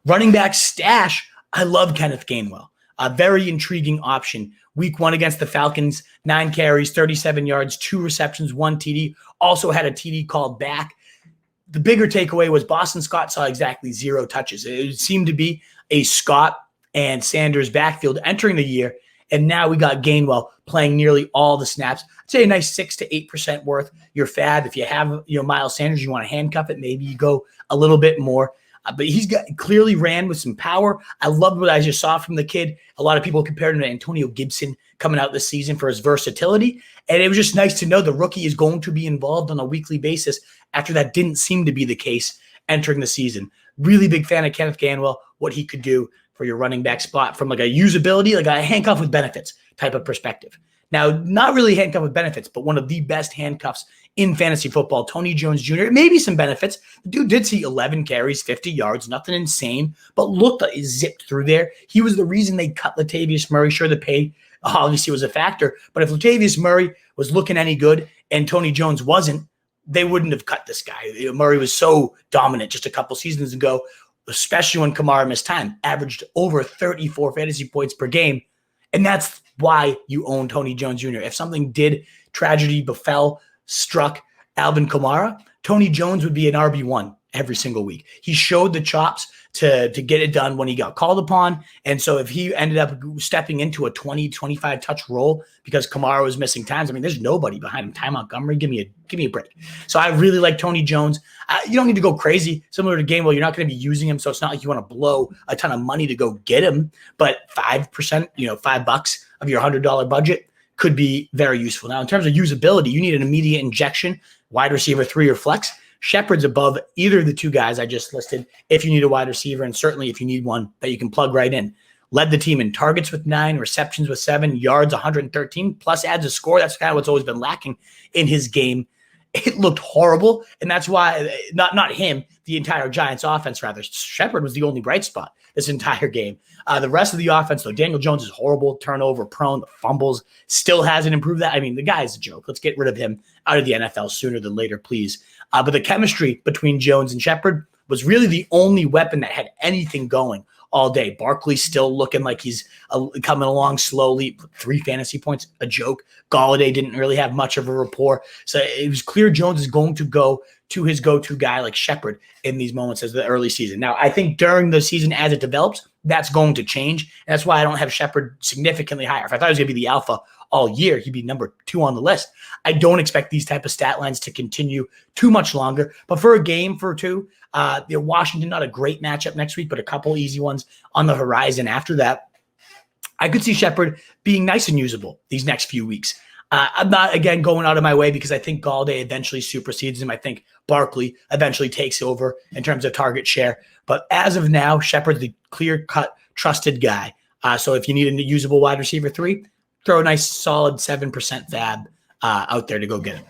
Running back stash, I love Kenneth Gainwell. A very intriguing option. Week 1 against the Falcons, 9 carries, 37 yards, 2 receptions, 1 TD. Also had a TD called back. The bigger takeaway was Boston Scott saw exactly 0 touches. It seemed to be a Scott and Sanders backfield entering the year, and now we got Gainwell playing nearly all the snaps. I'd say a nice 6 to 8% worth your fab. If you have Miles Sanders, you want to handcuff it, maybe you go a little bit more. But he's clearly ran with some power. I loved what I just saw from the kid. A lot of people compared him to Antonio Gibson coming out this season for his versatility. And it was just nice to know the rookie is going to be involved on a weekly basis after that didn't seem to be the case entering the season. Really big fan of Kenneth Gainwell, what he could do for your running back spot from like a usability, like a handcuff with benefits type of perspective. Now, not really handcuff with benefits, but one of the best handcuffs in fantasy football, Tony Jones Jr. Maybe some benefits. The dude did see 11 carries, 50 yards, nothing insane, but looked like he zipped through there. He was the reason they cut Latavius Murray. Sure, the pay obviously was a factor, but if Latavius Murray was looking any good and Tony Jones wasn't, they wouldn't have cut this guy. Murray was so dominant just a couple seasons ago, especially when Kamara missed time, averaged over 34 fantasy points per game. And that's why you own Tony Jones Jr. If something struck Alvin Kamara, Tony Jones would be an RB1 every single week. He showed the chops to get it done when he got called upon. And so if he ended up stepping into a 20, 25 touch role because Kamara was missing times, I mean, there's nobody behind him. Ty Montgomery, give me a break. So I really like Tony Jones. You don't need to go crazy. Similar to Gainwell, you're not going to be using him. So it's not like you want to blow a ton of money to go get him, but 5%, $5 of your $100 budget could be very useful. Now, in terms of usability, you need an immediate injection, wide receiver 3 or flex. Shepard's above either of the 2 guys I just listed if you need a wide receiver, and certainly if you need one that you can plug right in. Led the team in targets with 9, receptions with 7, yards 113, plus adds a score. That's kind of what's always been lacking in his game. It looked horrible, and that's why not him, the entire Giants offense, rather. Shepard was the only bright spot this entire game. The rest of the offense, though, Daniel Jones is horrible, turnover prone, the fumbles, still hasn't improved that. I mean, the guy's a joke. Let's get rid of him out of the NFL sooner than later, please. But the chemistry between Jones and Shepard was really the only weapon that had anything going all day. Barkley still looking like he's coming along slowly. 3 fantasy points, a joke. Galladay didn't really have much of a rapport. So it was clear Jones is going to go to his go-to guy like Shepard in these moments as the early season. Now, I think during the season as it develops, that's going to change. And that's why I don't have Shepard significantly higher. If I thought he was going to be the alpha all year, he'd be number 2 on the list. I don't expect these type of stat lines to continue too much longer. But for a game for 2, Washington, not a great matchup next week, but a couple easy ones on the horizon after that. I could see Shepard being nice and usable these next few weeks. I'm not, again, going out of my way because I think Galladay eventually supersedes him. I think Barkley eventually takes over in terms of target share. But as of now, Shepard's the clear-cut, trusted guy. So if you need a usable wide receiver 3, throw a nice solid 7% fab out there to go get him.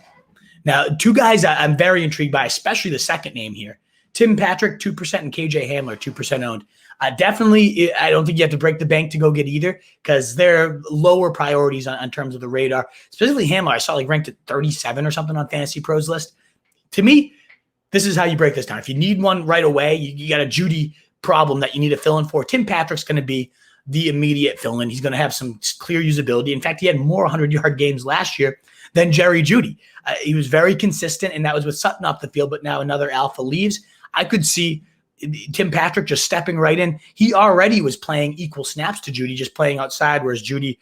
Now, 2 guys I'm very intrigued by, especially the second name here. Tim Patrick, 2%, and KJ Hamler, 2% owned. Definitely, I don't think you have to break the bank to go get either because they're lower priorities on terms of the radar. Specifically Hamler, I saw ranked at 37 or something on Fantasy Pros list. To me, this is how you break this down. If you need one right away, you got a Judy problem that you need to fill in for. Tim Patrick's going to be the immediate fill-in. He's going to have some clear usability. In fact, he had more 100-yard games last year than Jerry Jeudy. He was very consistent, and that was with Sutton off the field, but now another alpha leaves. I could see Tim Patrick just stepping right in. He already was playing equal snaps to Jeudy, just playing outside, whereas Jeudy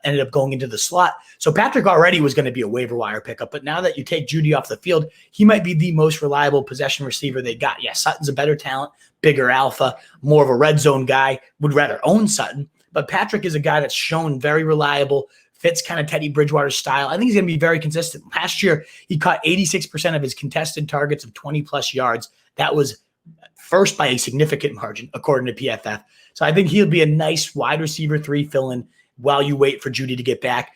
ended up going into the slot. So Patrick already was going to be a waiver wire pickup, but now that you take Jeudy off the field, he might be the most reliable possession receiver they got. Yeah, Sutton's a better talent, bigger alpha, more of a red zone guy, would rather own Sutton, but Patrick is a guy that's shown very reliable, fits kind of Teddy Bridgewater's style. I think he's going to be very consistent. Last year, he caught 86% of his contested targets of 20-plus yards. That was first by a significant margin, according to PFF. So I think he'll be a nice wide receiver 3 fill-in while you wait for Jeudy to get back.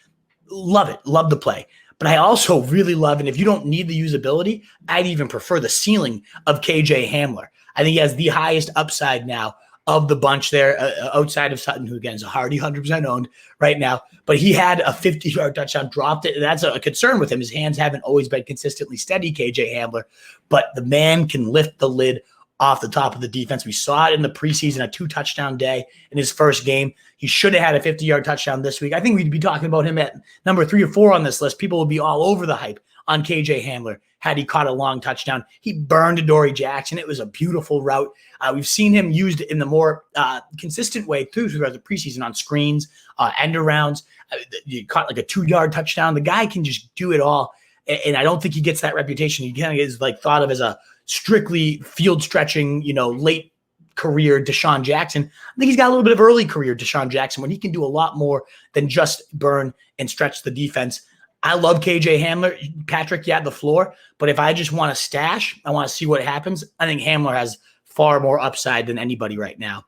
Love it. Love the play. But I also really love, and if you don't need the usability, I'd even prefer the ceiling of KJ Hamler. I think he has the highest upside now of the bunch there, outside of Sutton, who again is already 100% owned right now. But he had a 50-yard touchdown, dropped it. And that's a concern with him. His hands haven't always been consistently steady, KJ Hamler. But the man can lift the lid off the top of the defense. We saw it in the preseason, a 2-touchdown day in his first game. He should have had a 50-yard touchdown this week. I think we'd be talking about him at number 3 or 4 on this list. People would be all over the hype on KJ Hamler had he caught a long touchdown. He burned Adoree Jackson. It was a beautiful route. We've seen him used in the more consistent way throughout the preseason on screens, end arounds. You caught like a 2-yard touchdown. The guy can just do it all. And I don't think he gets that reputation. He kind of is like thought of as a strictly field stretching, late career Deshaun Jackson. I think he's got a little bit of early career Deshaun Jackson when he can do a lot more than just burn and stretch the defense. I love KJ Hamler. Patrick, you had the floor, but if I just want to stash, I want to see what happens. I think Hamler has far more upside than anybody right now,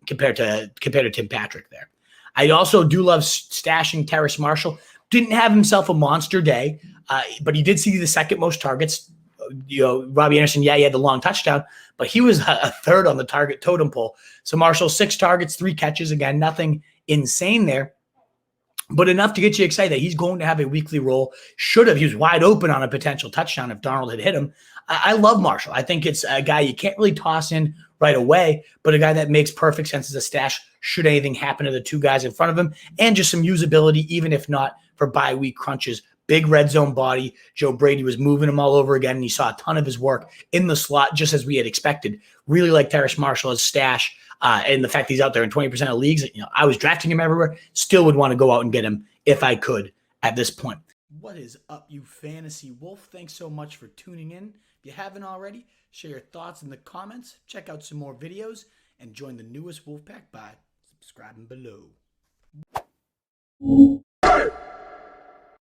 compared to Tim Patrick there. I also do love stashing Terrace Marshall. Didn't have himself a monster day, but he did see the second most targets. Robbie Anderson, he had the long touchdown, but he was a third on the target totem pole. So Marshall, 6 targets, 3 catches. Again, nothing insane there, but enough to get you excited that he's going to have a weekly role. He was wide open on a potential touchdown if Darnold had hit him. I love Marshall. I think it's a guy you can't really toss in right away, but a guy that makes perfect sense as a stash should anything happen to the 2 guys in front of him, and just some usability, even if not for bye-week crunches. Big red zone body. Joe Brady was moving him all over again, and you saw a ton of his work in the slot, just as we had expected. Really like Terrace Marshall as stash, and the fact that he's out there in 20% of leagues. I was drafting him everywhere. Still would want to go out and get him if I could at this point. What is up, you fantasy wolf? Thanks so much for tuning in. If you haven't already, share your thoughts in the comments. Check out some more videos and join the newest Wolfpack by subscribing below.